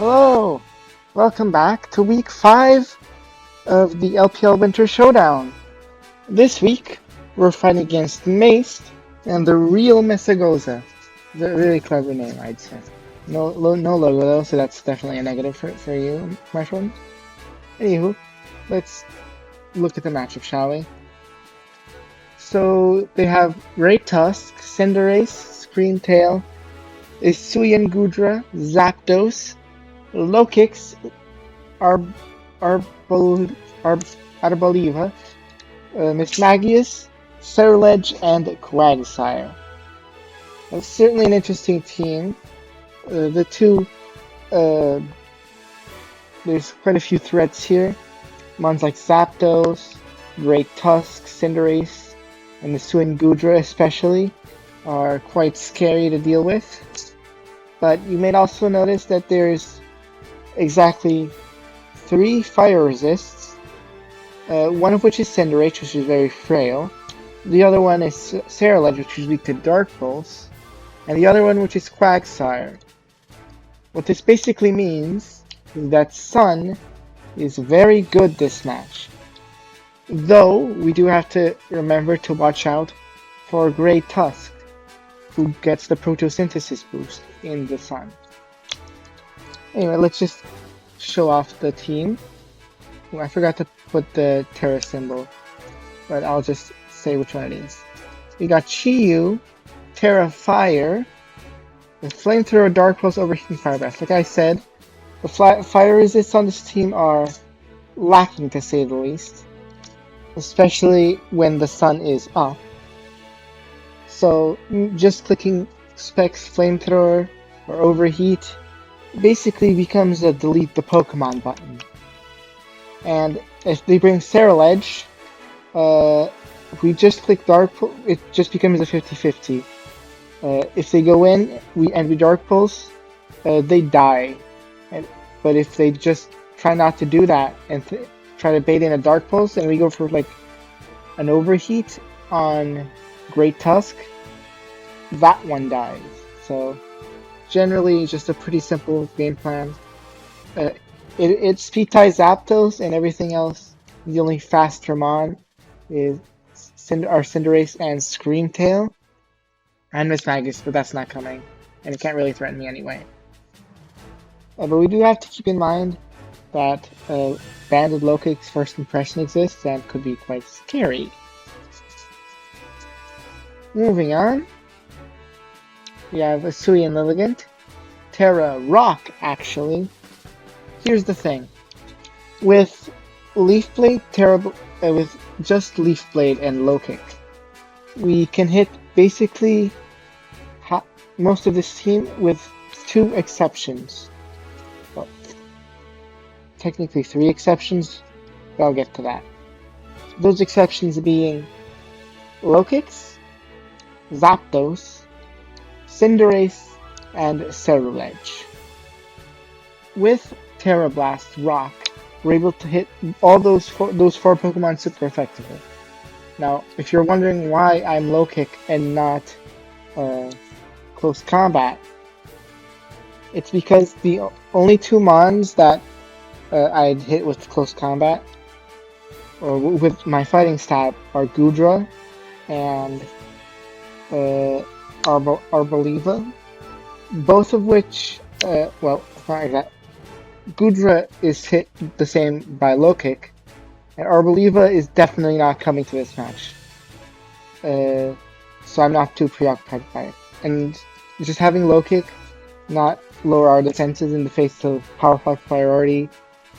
Hello! Welcome back to week 5 of the LPL Winter Showdown. This week, we're fighting against Mace and the real Mesagoza. It's a really clever name, I'd say. No logo though, so that's definitely a negative for you, my friend. Anywho, let's look at the matchup, shall we? So, they have Great Tusk, Cinderace, Screamtail, Isuyan Gudra, Zapdos, Lokix, Arboliva, Mismagius, Cerulege, and Quagsire. That's certainly an interesting team. There's quite a few threats here. Ones like Zapdos, Great Tusk, Cinderace, and the Suingudra especially are quite scary to deal with. But you may also notice that there's exactly 3 fire resists, one of which is Cinderace, which is very frail. The other one is Cerulege, which is weak to Dark Pulse. And the other one, which is Quagsire. What this basically means is that Sun is very good this match. Though, we do have to remember to watch out for Great Tusk, who gets the photosynthesis boost in the Sun. Anyway, let's just show off the team. I forgot to put the Terra symbol, but I'll just say which one it is. We got Chiyu, Terra Fire, the Flamethrower, Dark Pulse, Overheating, Fire Breath. Like I said, the fire resists on this team are lacking to say the least, especially when the sun is up. So just clicking specs Flamethrower or Overheat basically becomes a delete the Pokemon button. And if they bring Cerulege, if we just click Dark Pulse, it just becomes a 50-50. If they go in and we Dark Pulse, they die. But if they just try not to do that and try to bait in a Dark Pulse, and we go for like an Overheat on Great Tusk, that one dies. So generally, just a pretty simple game plan. It speed ties Zapdos and everything else. The only fast Tremon is our Cinderace and Screamtail. And Mismagius, but that's not coming. And it can't really threaten me anyway. But we do have to keep in mind that Banded Lokix First Impression exists and could be quite scary. Moving on. We have Isuyan Lilligant. Terra Rock, actually. Here's the thing. With Leaf Blade, with just Leaf Blade and Lokix, we can hit basically most of this team with 2 exceptions. Well, technically 3 exceptions, but I'll get to that. Those exceptions being Lokix, Zapdos, Cinderace, and Cerulege. With Terra Blast Rock, we're able to hit all those four Pokemon super effectively. Now, if you're wondering why I'm low kick and not close combat, it's because the only 2 mons that I'd hit with close combat, or with my fighting stat, are Gudra and Arboliva. Both of which, well, not like that. Gudra is hit the same by low kick, and Arboliva is definitely not coming to this match. So I'm not too preoccupied by it. And just having low kick not lower our defenses in the face of powerful priority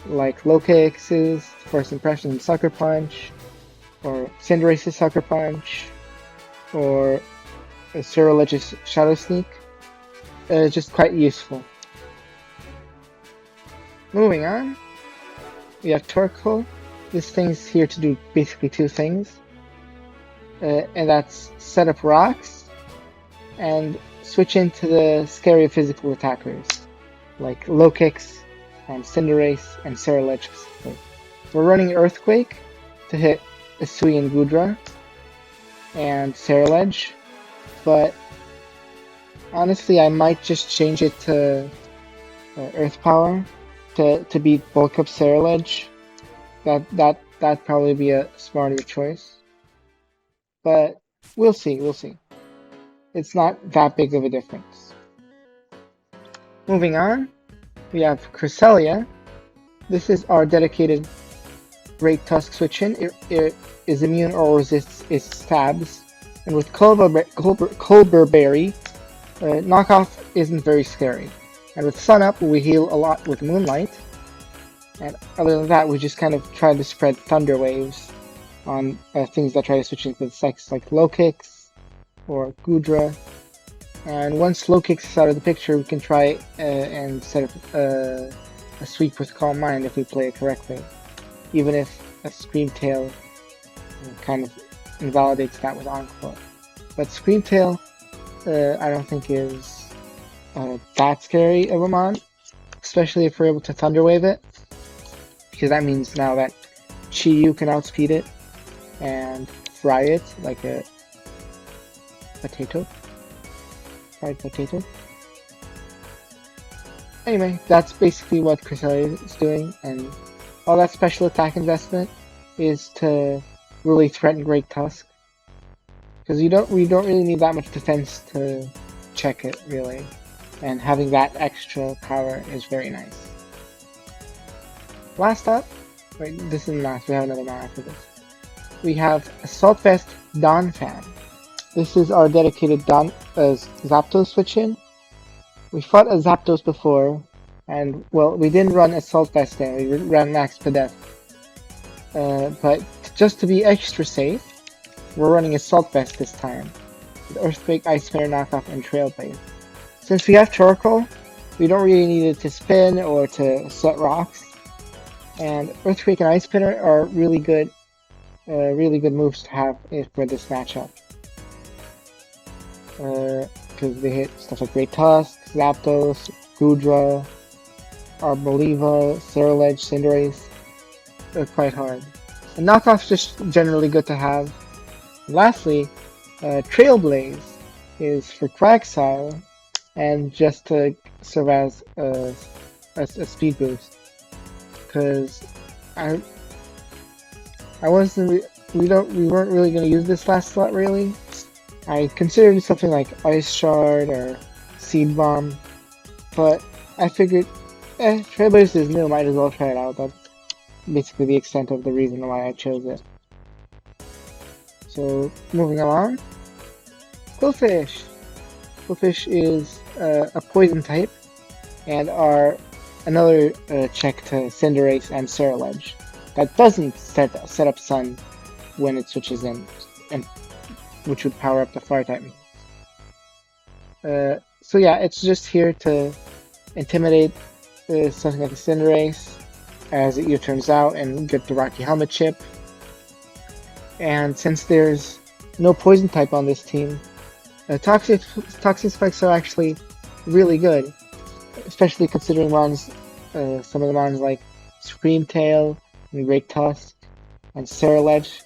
like Lokix's First Impression Sucker Punch, or Cinderace's Sucker Punch, or Cerulege's Shadow Sneak. Just quite useful. Moving on, we have Torkoal. This thing's here to do basically 2 things, and that's set up rocks and switch into the scary physical attackers like Lokix and Cinderace and Cerulege. We're running Earthquake to hit Isuyan Gudra and Cerulege, but honestly I might just change it to Earth Power to beat bulk up Ceruledge. That'd probably be a smarter choice. But we'll see. It's not that big of a difference. Moving on, we have Cresselia. This is our dedicated Great Tusk switch-in. It is immune or resists its stabs. And with Colbur Berry, knockoff isn't very scary. And with Sun Up, we heal a lot with Moonlight. And other than that, we just kind of try to spread Thunder Waves on things that try to switch into the sex, like Lokix or Gudra. And once Lokix is out of the picture, we can try and set up a sweep with Calm Mind if we play it correctly. Even if a Screamtail kind of invalidates that with Encore. But Screamtail, I don't think is that scary of a mon, especially if we're able to Thunder Wave it, because that means now that Chi-Yu can outspeed it and fry it like a potato. Fried potato. Anyway, that's basically what Cresselia is doing, and all that special attack investment is to really threaten Great Tusk. Because we don't really need that much defense to check it, really. And having that extra power is very nice. Last up, wait, this isn't last, we have another one after this. We have Assault Vest Donphan. This is our dedicated Zapdos switch-in. We fought a Zapdos before, and well, we didn't run Assault Vest then, we ran Max Pedef. But just to be extra safe, we're running Assault Vest this time, with Earthquake, Ice Spinner, Knockoff, and Trailblaze. Since we have Charcoal, we don't really need it to spin or to set rocks, and Earthquake and Ice Spinner are really good moves to have for this matchup. Because they hit stuff like Great Tusk, Zapdos, Gudra, Arboliva, Ceruledge, Cinderace. They're quite hard. And Knockoff's just generally good to have. And lastly, Trailblaze is for Quagsire and just to serve as a speed boost. Because we weren't really going to use this last slot really. I considered something like Ice Shard or Seed Bomb, but I figured, Trailblaze is new, might as well try it out. That's basically the extent of the reason why I chose it. So, moving along. Qwilfish! Qwilfish is a poison type, and are another check to Cinderace and Ceruledge that doesn't set up Sun when it switches in, and which would power up the Fire type. So yeah, it's just here to intimidate something like a Cinderace as it turns out and get the Rocky Helmet chip. And since there's no poison type on this team, Toxic Spikes are actually really good, especially considering mons, some of the mons like Screamtail and Great Tusk and Ceruledge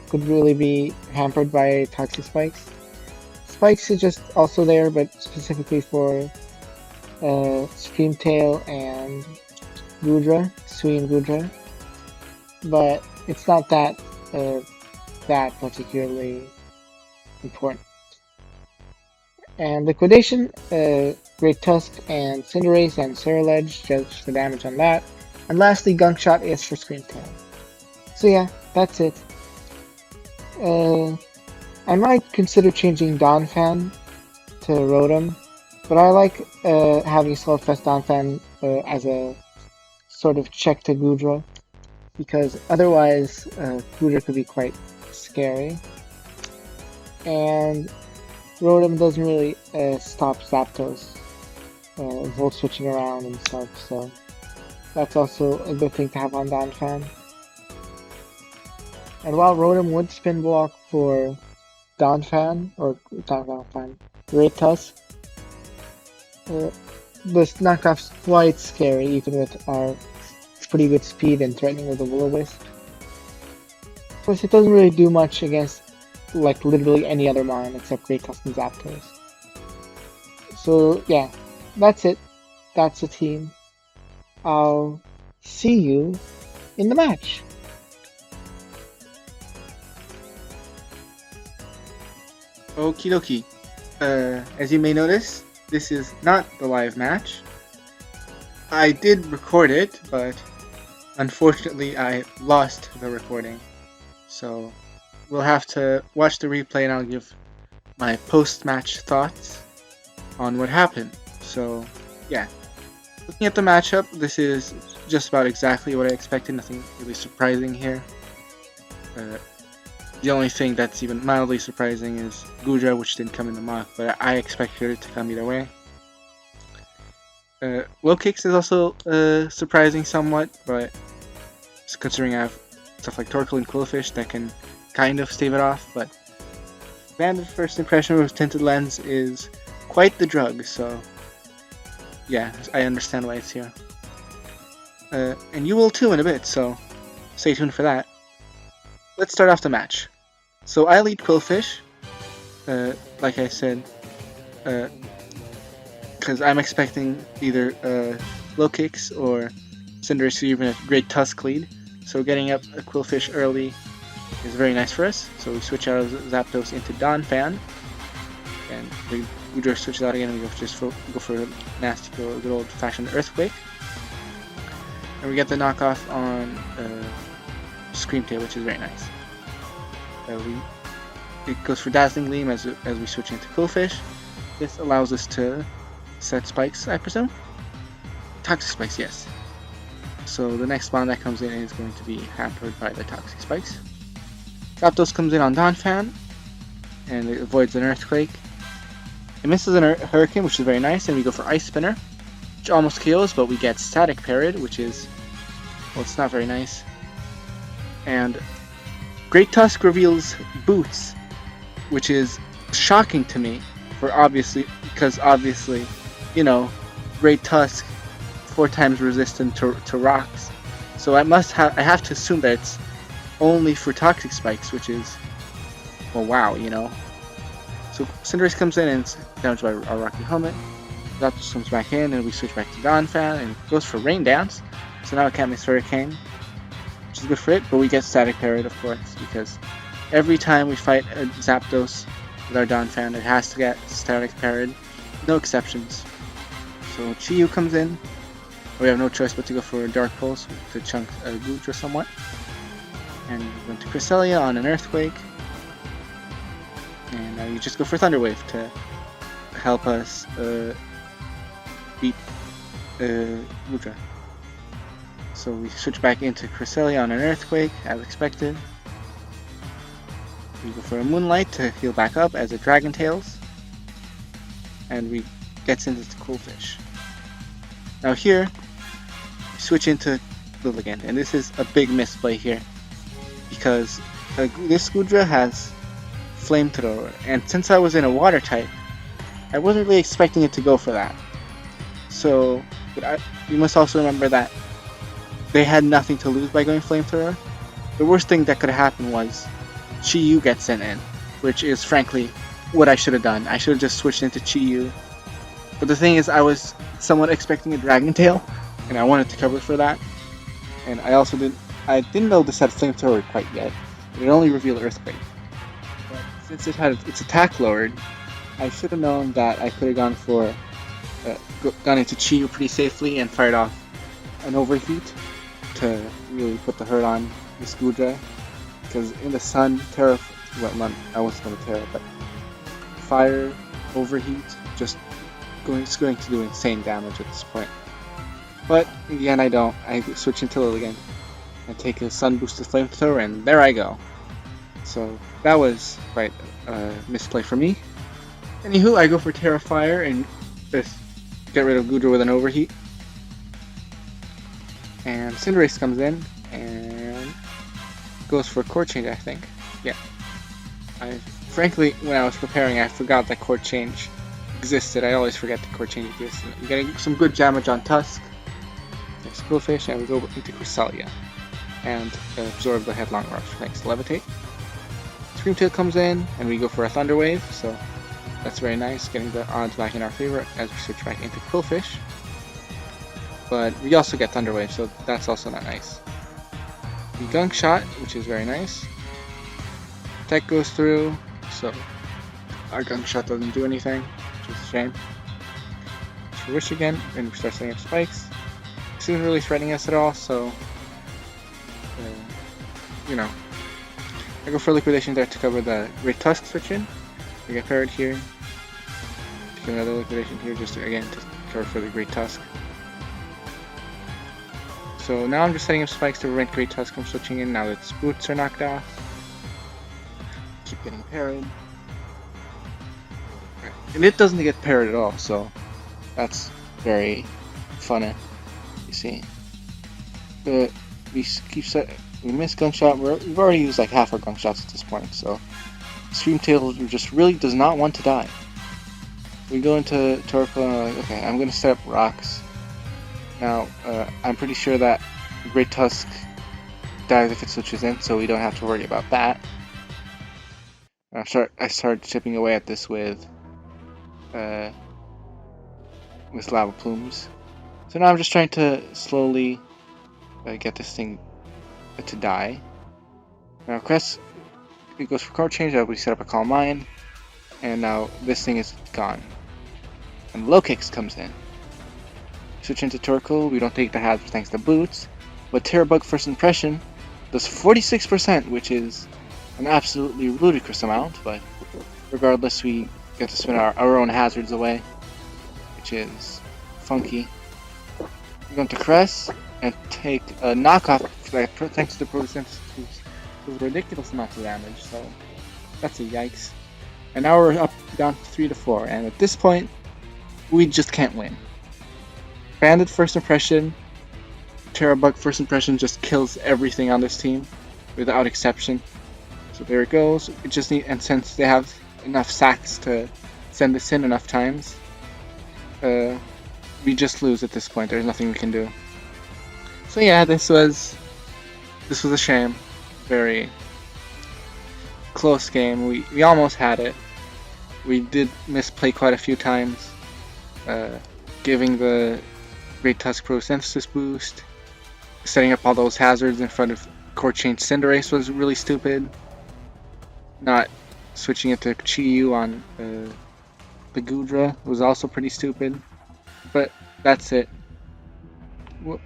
could really be hampered by Toxic Spikes. Spikes is just also there, but specifically for Screamtail and Gudra, Sui and Gudra. But it's not that particularly important. And Liquidation, Great Tusk and Cinderace and Ceruledge, just the damage on that. And lastly, Gunk Shot is for Screamtail. So yeah, that's it. I might consider changing Donphan to Rotom, but I like having Slowfest Donphan as a sort of check to Gudra, because otherwise Gudra could be quite scary. And Rotom doesn't really stop Zapdos Volt switching around and stuff, so that's also a good thing to have on Donphan. And while Rotom would spin block for Donphan, or Donphan, Great Tusk, this knockoff's quite scary, even with our pretty good speed and threatening with the Will-O-Wisp. Plus, it doesn't really do much against, like, literally any other mon except Great Tusk and Zapdos. So, yeah, that's it. that's a team. I'll see you in the match. Okie dokie. As you may notice, this is not the live match. I did record it, but unfortunately I lost the recording. So we'll have to watch the replay and I'll give my post-match thoughts on what happened. So yeah, looking at the matchup, this is just about exactly what I expected, nothing really surprising here. The only thing that's even mildly surprising is Gudra, which didn't come in the mock, but I expected it to come either way. Lokix is also surprising somewhat, but considering I have stuff like Torkoal and Quillfish that can kind of stave it off, but Banded first impression with Tinted Lens is quite the drug, so yeah, I understand why it's here. And you will too in a bit, so stay tuned for that. Let's start off the match. So I lead Quillfish, like I said, because I'm expecting either Lokix or Cinderace to even a Great Tusk lead. So getting up a Quillfish early is very nice for us. So we switch out of Zapdos into Donphan, and we just switch it out again and we go for a nasty good old-fashioned Earthquake. And we get the knockoff on Screamtail, which is very nice. It goes for Dazzling Gleam as we switch into Quillfish. This allows us to set spikes, I presume? Toxic Spikes, yes. So the next spawn that comes in is going to be hampered by the Toxic Spikes. Zapdos comes in on Donphan, and it avoids an Earthquake. It misses a Hurricane, which is very nice, and we go for Ice Spinner, which almost kills, but we get Static Parried, which is, well, it's not very nice. And Great Tusk reveals Boots, which is shocking to me, because obviously, you know, Great Tusk 4 times resistant to rocks, so I have to assume that it's only for Toxic Spikes, which is, well, wow, you know. So Cinderace comes in and it's damaged by our Rocky Helmet. Zapdos comes back in and we switch back to Donphan and it goes for Rain Dance, so now it can't miss Hurricane, which is good for it, but we get Static Parried, of course, because every time we fight a Zapdos with our Donphan, it has to get Static Parried, no exceptions. So Chi-Yu comes in, we have no choice but to go for a Dark Pulse to chunk Gudra somewhat. And we went to Cresselia on an Earthquake. And now you just go for Thunder Wave to help us beat Gudra. So we switch back into Cresselia on an Earthquake, as expected. We go for a Moonlight to heal back up as it Dragon Tails. And we get into Quillfish. Now here, we switch into Lilligant, and this is a big misplay here, because this Gudra has Flamethrower, and since I was in a Water type, I wasn't really expecting it to go for that. So, you must also remember that they had nothing to lose by going Flamethrower. The worst thing that could have happened was Chi-Yu gets sent in, which is frankly what I should have done. I should have just switched into Chi-Yu. But the thing is, I was somewhat expecting a Dragon Tail, and I wanted to cover for that. And I also didn't know this had Flamethrower quite yet. It only revealed Earthquake. But since it had its attack lowered, I should have known that I could have gone into Chi-Yu pretty safely and fired off an Overheat to really put the hurt on this Gudra. Because in the sun, Terra, well, I wasn't going to Terra, but Fire, Overheat, it's going to do insane damage at this point. But in the end I don't. I switch into Lilligant and take a Sun Boosted Flamethrower, and there I go. So that was quite a misplay for me. Anywho, I go for Terrafire and just get rid of Gudra with an Overheat. And Cinderace comes in and goes for Core Change, I think. Yeah. Frankly, when I was preparing, I forgot that Core Change existed. I always forget the Core Change exists. We're getting some good damage on Tusk. Next Quillfish, and we go into Cresselia and absorb the Headlong Rush. Thanks, Levitate. Screamtail comes in, and we go for a Thunder Wave, so that's very nice, getting the odds back in our favor as we switch back into Quillfish. but we also get Thunder Wave, so that's also not nice. The Gunk Shot, which is very nice. Tech goes through, so our Gunk Shot doesn't do anything, which is a shame. For Wish again, and we start setting up spikes. This isn't really threatening us at all, so you know. I go for Liquidation there to cover the Great Tusk switch in. We get parried here. Take another Liquidation here just to, again, to cover for the Great Tusk. So now I'm just setting up spikes to prevent Great Tusk from switching in now that its boots are knocked off. Keep getting parried. And it doesn't get parried at all, so that's very funny. You see. But we miss Gunk Shot. We've already used like half our Gunk Shots at this point, so Stream Tail just really does not want to die. We go into Torkoal and we're like, okay, I'm gonna set up rocks. Now, I'm pretty sure that Great Tusk dies if it switches in, so we don't have to worry about that. I start chipping away at this with lava plumes. So now I'm just trying to slowly get this thing to die. Now Crest, it goes for card change. We set up a Calm Mind, and now this thing is gone. And Lokix comes in. Switch into Torkoal. We don't take the hazard thanks to boots, but Terrabug First Impression does 46%, which is an absolutely ludicrous amount. But regardless, we get to spin our own hazards away, which is funky. We go into Crest and take a knockoff thanks to the Protosynthesis with ridiculous amounts of damage, so that's a yikes. And now we're up down to 3-4, and at this point, we just can't win. Bandit First Impression, Terrabug First Impression just kills everything on this team, without exception. So there it goes. It just and since they have enough sacks to send this in enough times, we just lose at this point. There's nothing we can do. So yeah, this was a shame. Very close game. We almost had it. We did misplay quite a few times, giving the Great Tusk Protosynthesis boost. Setting up all those hazards in front of Core Change Cinderace was really stupid. Not switching it to Chi-Yu on the Goodra was also pretty stupid. But that's it. Well,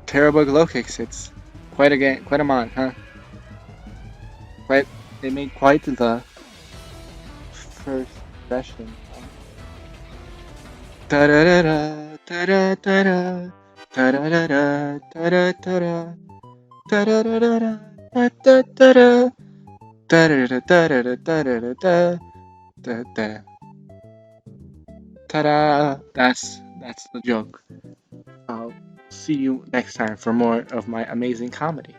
Terrabug Lokix, it's quite a game, quite a mon, huh? They made quite the first session. Ta-da-da-da, ta-da-da-da, ta-da-da-da, ta-da-da-da, ta-da-da-da, ta-da-da-da, ta-da-da-da-da-da-da-da, da-da. Ta-da! That's the joke. I'll see you next time for more of my amazing comedy.